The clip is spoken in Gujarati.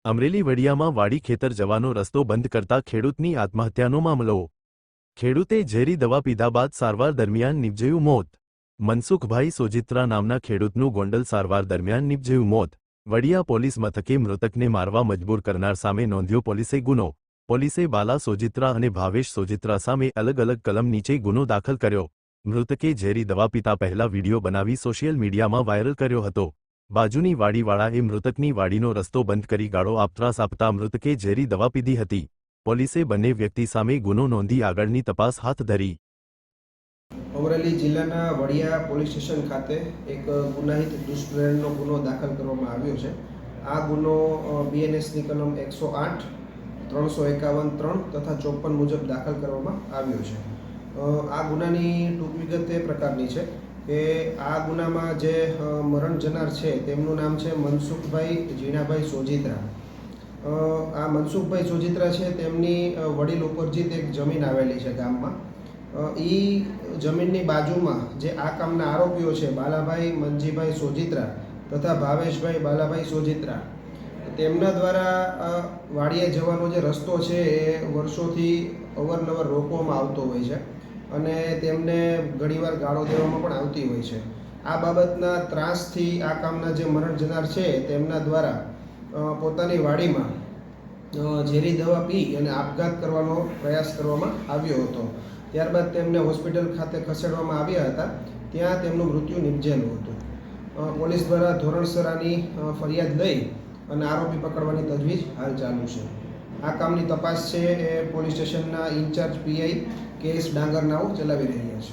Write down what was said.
અમરેલી વડિયામાં વાડી ખેતર જવાનો રસ્તો બંધ કરતા ખેડૂતની આત્મહત્યાનો મામલો। ખેડૂતે ઝેરી દવા પીધા બાદ સારવાર દરમિયાન નિપજ્યું મોત। મનસુખભાઈ સોજિત્રા નામના ખેડૂતનું ગોંડલ સારવાર દરમિયાન નિપજ્યું મોત। વડિયા પોલીસ મથકે મૃતકને મારવા મજબૂર કરનાર સામે નોંધ્યો પોલીસે ગુનો। પોલીસે બાલા સોજિત્રા અને ભાવેશ સોજિત્રા સામે અલગ અલગ કલમ નીચે ગુનો દાખલ કર્યો। મૃતકે ઝેરી દવા પીતા પહેલા વિડીયો બનાવી સોશિયલ મીડિયામાં વાયરલ કર્યો હતો। બાજુની વાડીવાળાએ મૃતકની વાડીનો રસ્તો બંધ કરી ગાળો આપત્રાસ આપતા મૃતકે ઝેરી દવા પીધી હતી। પોલીસે બંને વ્યક્તિ સામે ગુનો નોંધી આગળની તપાસ હાથ ધરી। અમરેલી જિલ્લાના વડિયા પોલીસ સ્ટેશન ખાતે એક ગુનાહિત દુષ્પ્રેરણનો ગુનો દાખલ કરવામાં આવ્યો છે। આ ગુનો બીએનએસની કલમ 108, 351(3) તથા 54 મુજબ દાખલ કરવામાં આવ્યો છે। આ ગુનાની ટૂંક વિગત એ પ્રકારની છે કે આ ગુનામાં જે મરણ જનાર છે તેમનું નામ છે મનસુખભાઈ જીણાભાઈ સોજિત્રા। આ મનસુખભાઈ સોજિત્રા છે તેમની વડીલ ઉપરજીત એક જમીન આવેલી છે ગામમાં। એ જમીનની બાજુમાં જે આ કામના આરોપીઓ છે બાલાભાઈ મનજીભાઈ સોજિત્રા તથા ભાવેશભાઈ બાલાભાઈ સોજિત્રા, તેમના દ્વારા વાડીએ જવાનો જે રસ્તો છે એ વર્ષોથી અવારનવાર રોકવામાં આવતો હોય છે અને તેમને ઘણીવાર ગાળો દેવામાં પણ આવતી હોય છે। આ બાબતના ત્રાસથી આ કામના જે મરણ જનાર છે તેમના દ્વારા પોતાની વાડીમાં ઝેરી દવા પી અને આપઘાત કરવાનો પ્રયાસ કરવામાં આવ્યો હતો। ત્યારબાદ તેમને હોસ્પિટલ ખાતે ખસેડવામાં આવ્યા હતા, ત્યાં તેમનું મૃત્યુ નિપજેલું હતું। પોલીસ દ્વારા ધોરણસર આની ફરિયાદ લઈ અને આરોપી પકડવાની તજવીજ હાલ ચાલુ છે। આ કામની તપાસ છે એ પોલીસ સ્ટેશનના ઇન્ચાર્જ પીઆઈ કેએસ ડાંગરનાઓ ચલાવી રહ્યા છે।